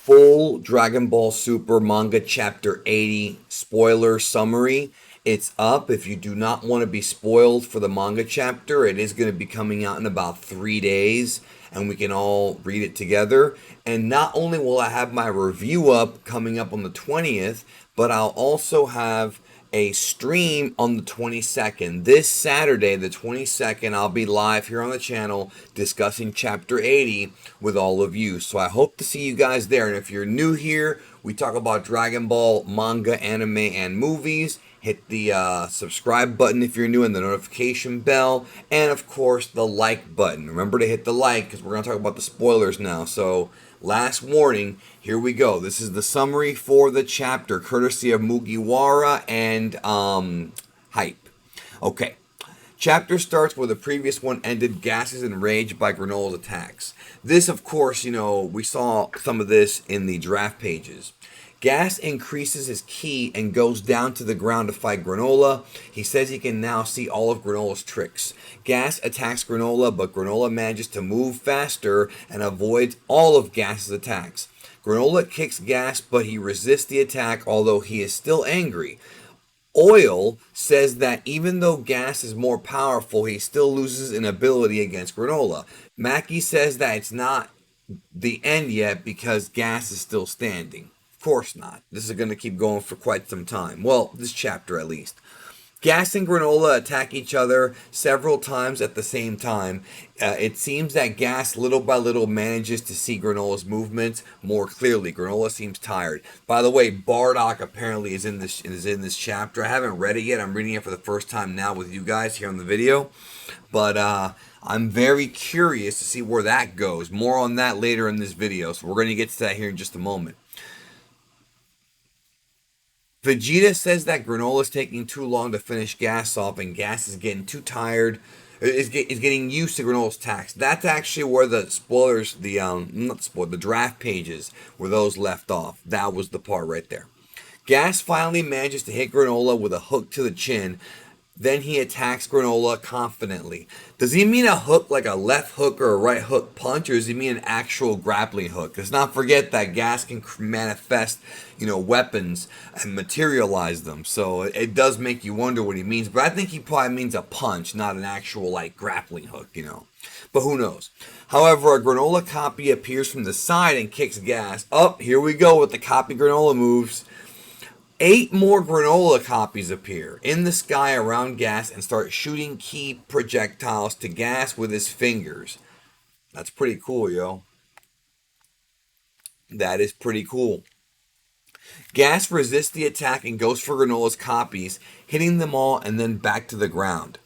full Dragon Ball Super manga chapter 80 spoiler summary. It's up. If you do not want to be spoiled for the manga chapter, it is going to be coming out in about 3 days and we can all read it together. And not only will I have my review up coming up on the 20th, but I'll also have a stream on the 22nd. This Saturday, the 22nd, I'll be live here on the channel discussing Chapter 80 with all of you. So I hope to see you guys there. And if you're new here, we talk about Dragon Ball, manga, anime, and movies. Hit the subscribe button if you're new and the notification bell. And of course, the like button. Remember to hit the like because we're going to talk about the spoilers now. So last warning, here we go. This is the summary for the chapter, courtesy of Mugiwara and Hype. Okay. Chapter starts where the previous one ended. Gas is enraged by Granola's attacks. This, of course, we saw some of this in the draft pages. Gas increases his ki and goes down to the ground to fight Granolah. He says he can now see all of Granola's tricks. Gas attacks Granolah, but Granolah manages to move faster and avoids all of Gas's attacks. Granolah kicks Gas, but he resists the attack, although he is still angry. Oil says that even though Gas is more powerful, he still loses an ability against Granolah. Maki says that it's not the end yet because Gas is still standing. Of course not. This is going to keep going for quite some time. Well, this chapter at least. Gas and Granolah attack each other several times at the same time. It seems that Gas little by little manages to see Granolah's movements more clearly. Granolah seems tired. By the way, Bardock apparently is in this chapter. I haven't read it yet. I'm reading it for the first time now with you guys here on the video. But I'm very curious to see where that goes. More on that later in this video. So we're going to get to that here in just a moment. Vegeta says that Granolah is taking too long to finish Gas off, and Gas is getting too tired. Is getting used to Granolah's attacks. That's actually where the spoilers, the draft pages, where those left off. That was the part right there. Gas finally manages to hit Granolah with a hook to the chin. Then he attacks Granolah confidently. Does he mean a hook like a left hook or a right hook punch, or does he mean an actual grappling hook? Let's not forget that Gas can manifest, weapons and materialize them. So it does make you wonder what he means. But I think he probably means a punch, not an actual grappling hook, But who knows? However, a Granolah copy appears from the side and kicks Gas. Here we go with the copy Granolah moves. 8 more Granolah copies appear in the sky around Gas and start shooting ki projectiles to Gas with his fingers. That's pretty cool, yo. That is pretty cool. Gas resists the attack and goes for Granolah's copies, hitting them all and then back to the ground.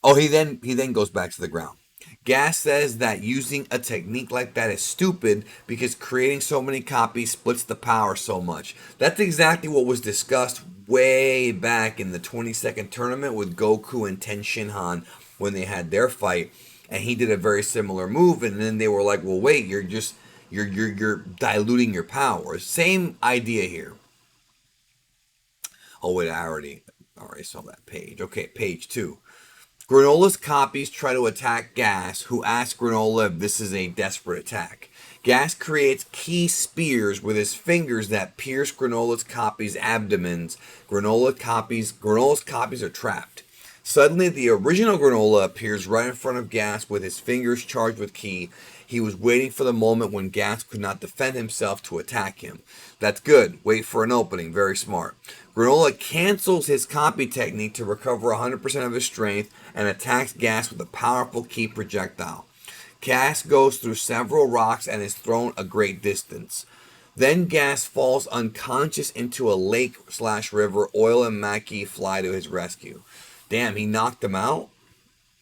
He then goes back to the ground. Gas says that using a technique like that is stupid because creating so many copies splits the power so much. That's exactly what was discussed way back in the 22nd tournament with Goku and Ten Shinhan when they had their fight, and he did a very similar move, and then they were like, well, wait, you're diluting your power. Same idea here. Oh wait, I already saw that page. Okay, page 2. Granolah's copies try to attack Gas, who asks Granolah if this is a desperate attack. Gas creates ki spears with his fingers that pierce Granolah's copies' abdomens. Granolah's copies are trapped. Suddenly, the original Granolah appears right in front of Gas with his fingers charged with ki. He was waiting for the moment when Gas could not defend himself to attack him. That's good. Wait for an opening. Very smart. Granolah cancels his copy technique to recover 100% of his strength and attacks Gas with a powerful ki projectile. Gas goes through several rocks and is thrown a great distance. Then Gas falls unconscious into a lake/river. Oil and Maki fly to his rescue. Damn, he knocked him out?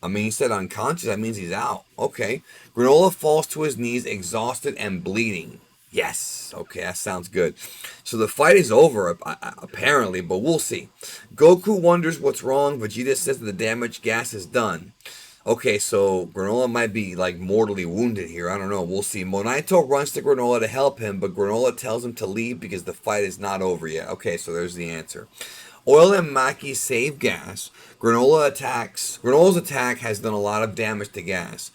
He said unconscious. That means he's out. Okay. Granolah falls to his knees, exhausted and bleeding. Yes. Okay, that sounds good. So the fight is over, apparently, but we'll see. Goku wonders what's wrong. Vegeta says that the damage Gas has done. Okay, so Granolah might be mortally wounded here. I don't know. We'll see. Monaito runs to Granolah to help him, but Granolah tells him to leave because the fight is not over yet. Okay, so there's the answer. Oil and Maki save Gas. Granolah's attack has done a lot of damage to Gas.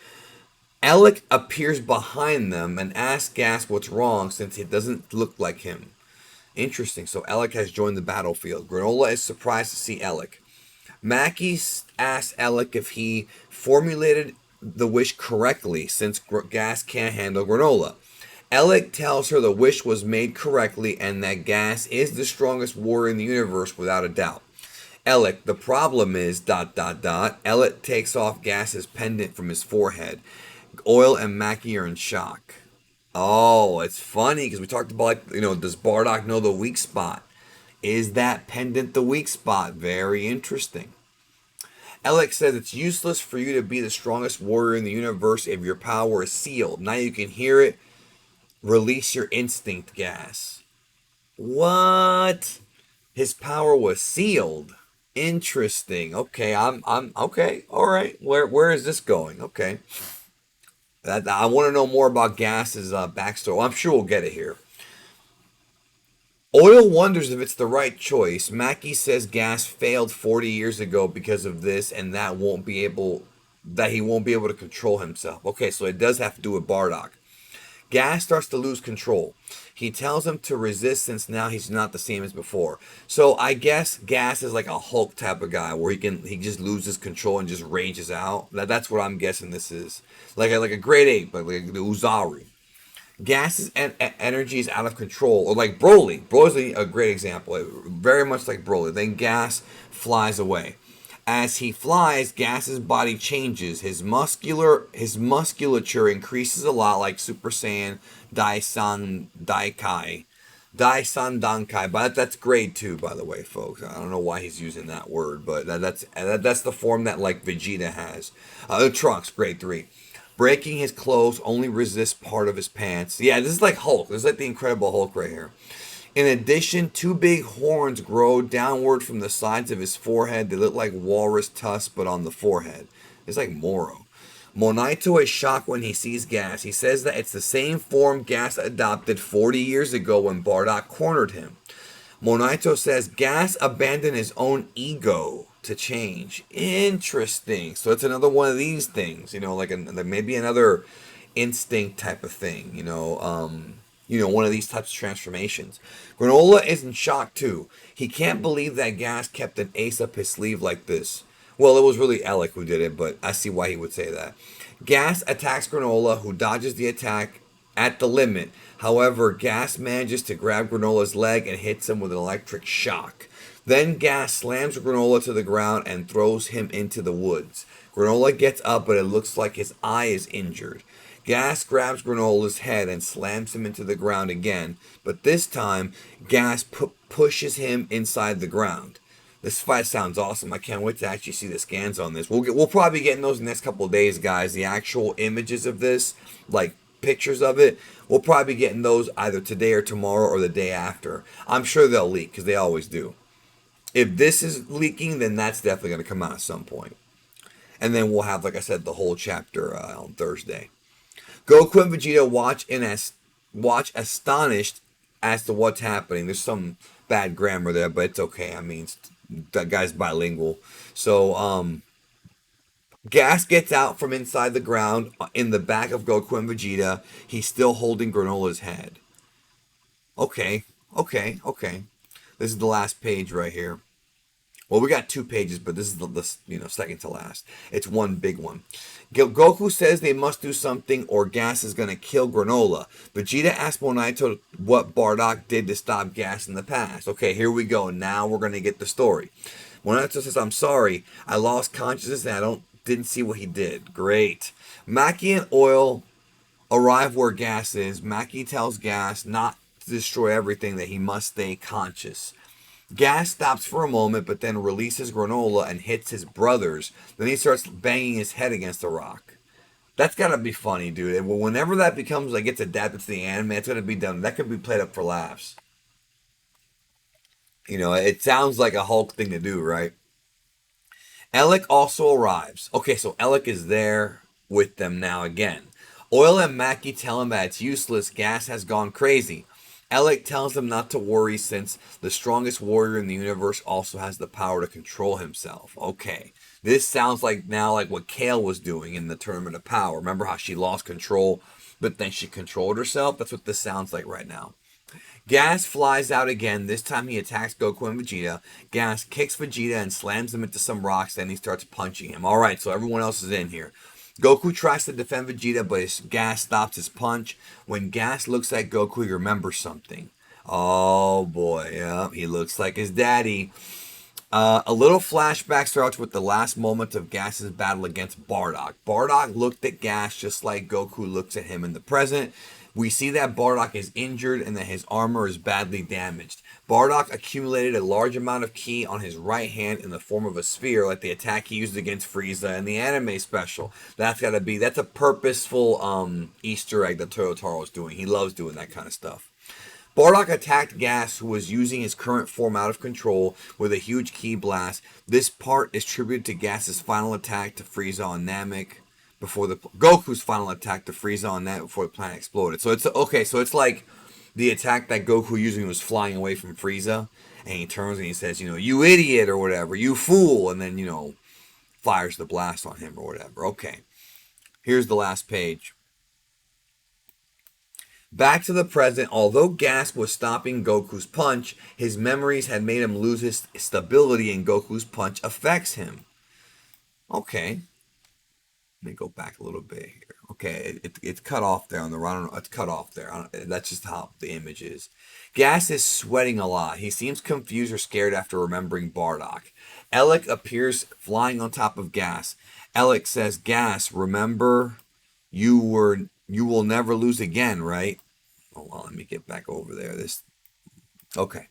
Alec appears behind them and asks Gas what's wrong since it doesn't look like him. Interesting. So Alec has joined the battlefield. Granolah is surprised to see Alec. Mackie asks Alec if he formulated the wish correctly since Gas can't handle Granolah. Alec tells her the wish was made correctly and that Gas is the strongest warrior in the universe without a doubt. Alec, the problem is ... Alec takes off Gas's pendant from his forehead. Oil and Mackie are in shock. Oh, it's funny because we talked about, like, does Bardock know the weak spot? Is that pendant the weak spot? Very interesting. Alec says it's useless for you to be the strongest warrior in the universe if your power is sealed. Now you can hear it. Release your instinct, Gas. What? His power was sealed. Interesting. Okay, I'm okay. All right. Where is this going? Okay. I want to know more about Gas's backstory. Well, I'm sure we'll get it here. Oil wonders if it's the right choice. Mackie says Gas failed 40 years ago because of this, and that he won't be able to control himself. Okay, so it does have to do with Bardock. Gas starts to lose control. He tells him to resist since now he's not the same as before. So I guess Gas is like a Hulk type of guy where he just loses control and just rages out. That's what I'm guessing this is. Like a great ape, like the Uzari. Gas's energy is out of control, or like Broly. Broly's a great example, very much like Broly. Then Gas flies away. As he flies, Gas's body changes. His musculature increases a lot, like Super Saiyan Daisan Daikai. Daisan Dankai. But that's grade 2, by the way, folks. I don't know why he's using that word, but that's the form that, like, Vegeta has. Trunks, grade 3. Breaking his clothes, only resists part of his pants. Yeah, this is like Hulk. This is like the Incredible Hulk right here. In addition, 2 big horns grow downward from the sides of his forehead. They look like walrus tusks, but on the forehead. It's like Moro. Monaito is shocked when he sees Gas. He says that it's the same form Gas adopted 40 years ago when Bardock cornered him. Monaito says Gas abandoned his own ego to change. Interesting. So it's another one of these things, like maybe another instinct type of thing, one of these types of transformations. Granolah is in shock too. He can't believe that Gas kept an ace up his sleeve like this. Well, it was really Alec who did it, but I see why he would say that. Gas attacks Granolah, who dodges the attack at the limit. However, Gas manages to grab Granolah's leg and hits him with an electric shock. Then Gas slams Granolah to the ground and throws him into the woods. Granolah gets up, but it looks like his eye is injured. Gas grabs Granolah's head and slams him into the ground again, but this time, Gas pushes him inside the ground. This fight sounds awesome. I can't wait to actually see the scans on this. We'll probably get in those in the next couple of days, guys. The actual images of this, like pictures of it, we'll probably be getting those either today or tomorrow or the day after. I'm sure they'll leak because they always do. If this is leaking, then that's definitely going to come out at some point. And then we'll have, like I said, the whole chapter on Thursday. Goku and Vegeta watch astonished as to what's happening. There's some bad grammar there, but it's okay. I mean, that guy's bilingual. So, Gas gets out from inside the ground in the back of Goku and Vegeta. He's still holding Granolah's head. Okay. This is the last page right here. Well, we got 2 pages, but this is the second to last. It's one big one. Goku says they must do something or Gas is going to kill Granolah. Vegeta asks Monaito what Bardock did to stop Gas in the past. Okay, here we go. Now we're going to get the story. Monaito says, I'm sorry. I lost consciousness and I didn't see what he did. Great. Mackie and Oil arrive where Gas is. Mackie tells Gas not to destroy everything, that he must stay conscious. Gas stops for a moment, but then releases Granolah and hits his brothers. Then he starts banging his head against a rock. That's gotta be funny, dude. And whenever that becomes, like, gets adapted to the anime, it's gonna be done. That could be played up for laughs. It sounds like a Hulk thing to do, right? Alec also arrives. Okay, so Alec is there with them now again. Oil and Mackie tell him that it's useless. Gas has gone crazy. Alec tells him not to worry since the strongest warrior in the universe also has the power to control himself. Okay, This sounds like now like what Kale was doing in the Tournament of Power. Remember how she lost control, but then she controlled herself? That's what this sounds like right now. Gas flies out again. This time he attacks Goku and Vegeta. Gas kicks Vegeta and slams him into some rocks. Then he starts punching him. All right, so everyone else is in here. Goku tries to defend Vegeta, but his Gas stops his punch. When Gas looks at Goku, he remembers something. Oh boy, yeah, he looks like his daddy. A little flashback starts with the last moment of Gas's battle against Bardock. Bardock looked at Gas just like Goku looks at him in the present. We see that Bardock is injured and that his armor is badly damaged. Bardock accumulated a large amount of ki on his right hand in the form of a sphere, like the attack he used against Frieza in the anime special. That's a purposeful Easter egg that Toyotaro is doing. He loves doing that kind of stuff. Bardock attacked Gas, who was using his current form out of control, with a huge ki blast. This part is tributed to Gas's final attack to Frieza on Namek before Goku's final attack to Frieza on Namek before the planet exploded. So it's okay. So it's like the attack that Goku using was flying away from Frieza, and he turns and he says, you idiot or whatever, you fool, and then fires the blast on him or whatever. Okay, here's the last page. Back to the present, although Gas was stopping Goku's punch, his memories had made him lose his stability and Goku's punch affects him. Okay. Let me go back a little bit here. Okay, it's cut off there on the right. It's cut off there. That's just how the image is. Gas is sweating a lot. He seems confused or scared after remembering Bardock. Elec appears flying on top of Gas. Elec says, Gas, remember you will never lose again, right? Hold on, let me get back over there. Okay.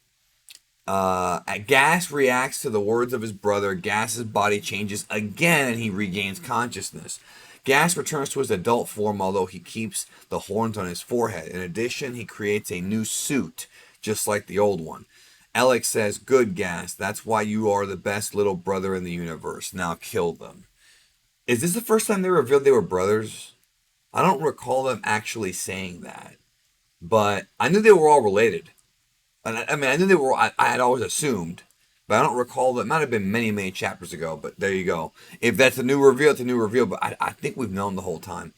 Gas reacts to the words of his brother. Gas's body changes again and he regains consciousness. Gas returns to his adult form, although he keeps the horns on his forehead. In addition, he creates a new suit, just like the old one. Elec says, good, Gas, that's why you are the best little brother in the universe. Now kill them. Is this the first time they revealed they were brothers? I don't recall them actually saying that. But I knew they were all related. I mean, I knew they were. I had always assumed, but I don't recall that. It might have been many, many chapters ago. But there you go. If that's a new reveal, it's a new reveal. But I think we've known the whole time.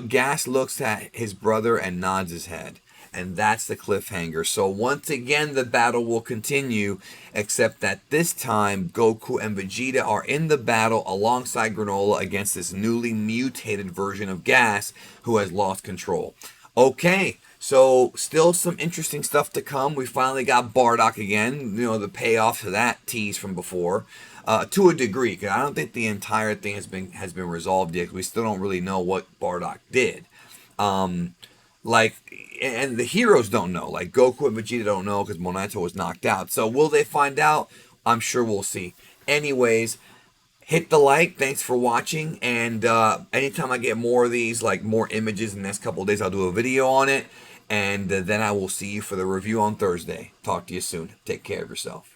Gas looks at his brother and nods his head, and that's the cliffhanger. So once again, the battle will continue, except that this time Goku and Vegeta are in the battle alongside Granolah against this newly mutated version of Gas who has lost control. Okay. So, still some interesting stuff to come. We finally got Bardock again. The payoff to that tease from before, to a degree. Because I don't think the entire thing has been resolved yet. We still don't really know what Bardock did. And the heroes don't know. Like Goku and Vegeta don't know because Monato was knocked out. So, will they find out? I'm sure we'll see. Anyways, hit the like. Thanks for watching. And anytime I get more of these, like more images in the next couple of days, I'll do a video on it. And then I will see you for the review on Thursday. Talk to you soon. Take care of yourself.